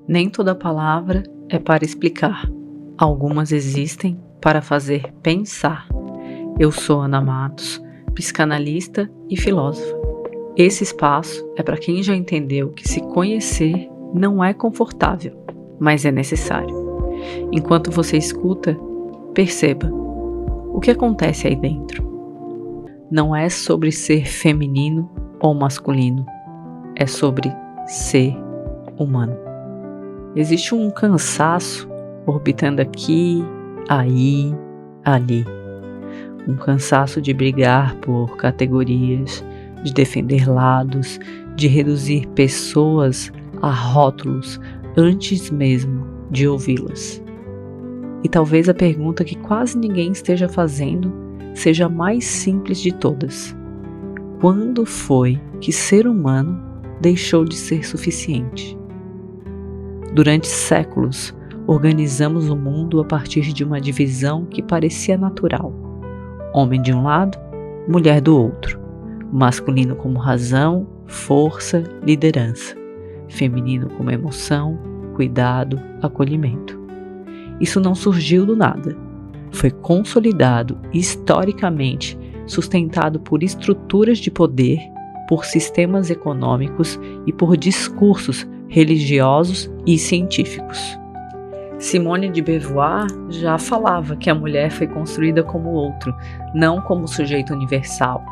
Nem toda palavra é para explicar. Algumas existem para fazer pensar. Eu sou Ana Matos, psicanalista e filósofa. Esse espaço é para quem já entendeu que se conhecer não é confortável, mas é necessário. Enquanto você escuta, perceba o que acontece aí dentro. Não é sobre ser feminino ou masculino, é sobre ser humano. Existe um cansaço orbitando aqui, aí, ali. Um cansaço de brigar por categorias, de defender lados, de reduzir pessoas a rótulos antes mesmo de ouvi-las. E talvez a pergunta que quase ninguém esteja fazendo seja a mais simples de todas. Quando foi que ser humano deixou de ser suficiente? Durante séculos, organizamos o mundo a partir de uma divisão que parecia natural. Homem de um lado, mulher do outro. Masculino como razão, força, liderança. Feminino como emoção, cuidado, acolhimento. Isso não surgiu do nada. Foi consolidado historicamente, sustentado por estruturas de poder, por sistemas econômicos e por discursos religiosos e científicos. Simone de Beauvoir já falava que a mulher foi construída como outro, não como sujeito universal.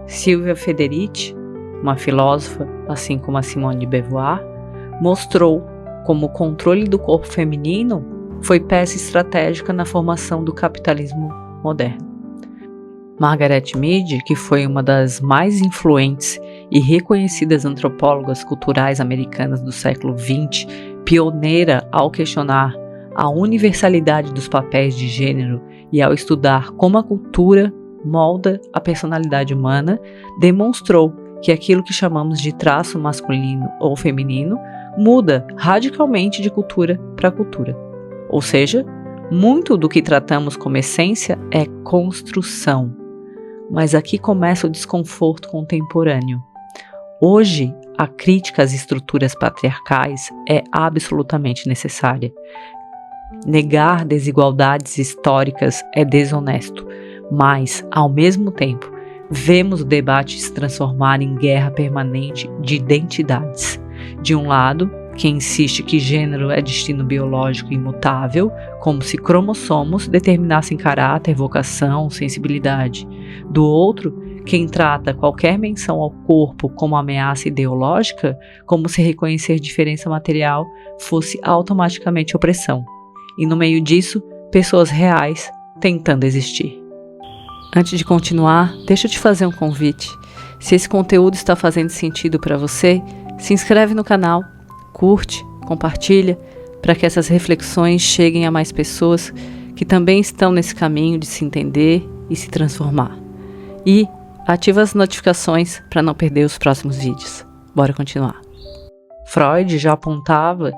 Silvia Federici, uma filósofa, assim como a Simone de Beauvoir, mostrou como o controle do corpo feminino foi peça estratégica na formação do capitalismo moderno. Margaret Mead, que foi uma das mais influentes e reconhecidas antropólogas culturais americanas do século XX, pioneira ao questionar a universalidade dos papéis de gênero e ao estudar como a cultura molda a personalidade humana, demonstrou que aquilo que chamamos de traço masculino ou feminino muda radicalmente de cultura para cultura. Ou seja, muito do que tratamos como essência é construção. Mas aqui começa o desconforto contemporâneo. Hoje, a crítica às estruturas patriarcais é absolutamente necessária. Negar desigualdades históricas é desonesto, mas, ao mesmo tempo, vemos o debate se transformar em guerra permanente de identidades. De um lado, quem insiste que gênero é destino biológico imutável, como se cromossomos determinassem caráter, vocação, sensibilidade. Do outro, quem trata qualquer menção ao corpo como ameaça ideológica, como se reconhecer diferença material fosse automaticamente opressão. E no meio disso, pessoas reais tentando existir. Antes de continuar, deixa eu te fazer um convite. Se esse conteúdo está fazendo sentido para você, se inscreve no canal, curte, compartilha, para que essas reflexões cheguem a mais pessoas que também estão nesse caminho de se entender e se transformar. E ativa as notificações para não perder os próximos vídeos. Bora continuar. Freud já apontava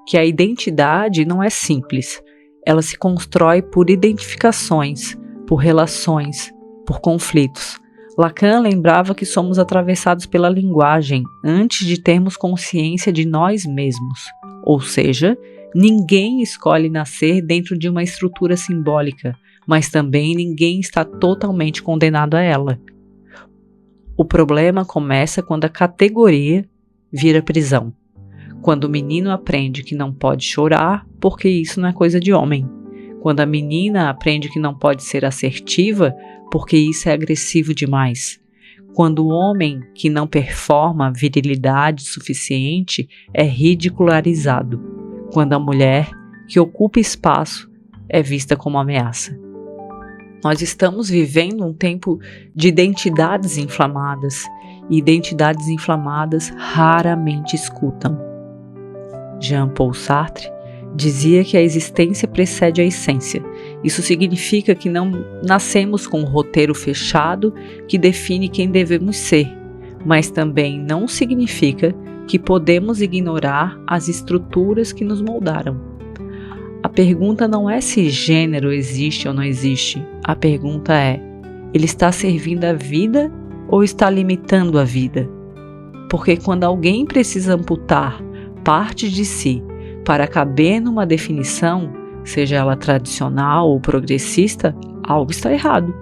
que a identidade não é simples. Ela se constrói por identificações, por relações, por conflitos. Lacan lembrava que somos atravessados pela linguagem antes de termos consciência de nós mesmos. Ou seja, ninguém escolhe nascer dentro de uma estrutura simbólica, mas também ninguém está totalmente condenado a ela. O problema começa quando a categoria vira prisão. Quando o menino aprende que não pode chorar porque isso não é coisa de homem. Quando a menina aprende que não pode ser assertiva porque isso é agressivo demais. Quando o homem que não performa virilidade suficiente é ridicularizado. Quando a mulher que ocupa espaço é vista como ameaça. Nós estamos vivendo um tempo de identidades inflamadas, e identidades inflamadas raramente escutam. Jean-Paul Sartre dizia que a existência precede a essência. Isso significa que não nascemos com um roteiro fechado que define quem devemos ser, mas também não significa que podemos ignorar as estruturas que nos moldaram. A pergunta não é se gênero existe ou não existe. A pergunta é: ele está servindo a vida ou está limitando a vida? Porque quando alguém precisa amputar parte de si para caber numa definição, seja ela tradicional ou progressista, algo está errado.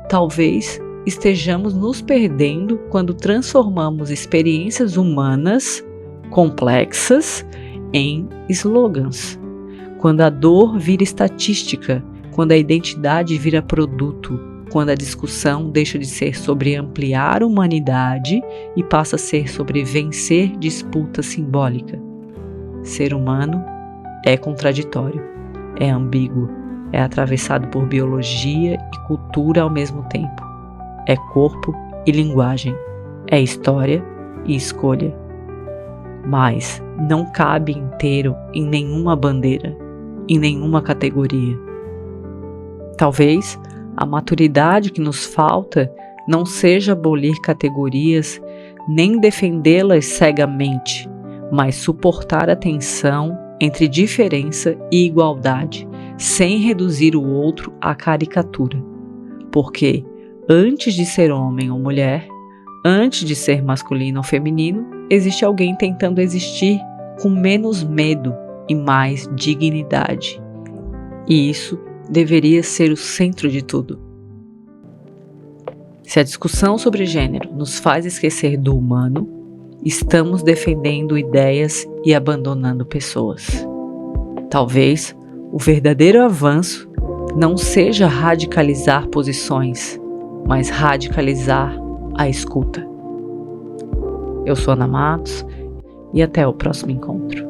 Talvez estejamos nos perdendo quando transformamos experiências humanas complexas em slogans. Quando a dor vira estatística, quando a identidade vira produto, quando a discussão deixa de ser sobre ampliar a humanidade e passa a ser sobre vencer disputa simbólica. Ser humano é contraditório, é ambíguo, é atravessado por biologia e cultura ao mesmo tempo. É corpo e linguagem, é história e escolha. Mas não cabe inteiro em nenhuma bandeira, em nenhuma categoria. Talvez a maturidade que nos falta não seja abolir categorias nem defendê-las cegamente, mas suportar a tensão entre diferença e igualdade, sem reduzir o outro à caricatura. Porque antes de ser homem ou mulher, antes de ser masculino ou feminino, existe alguém tentando existir com menos medo e mais dignidade. E isso deveria ser o centro de tudo. Se a discussão sobre gênero nos faz esquecer do humano, estamos defendendo ideias e abandonando pessoas. Talvez o verdadeiro avanço não seja radicalizar posições, mas radicalizar a escuta. Eu sou Ana Matos e até o próximo encontro.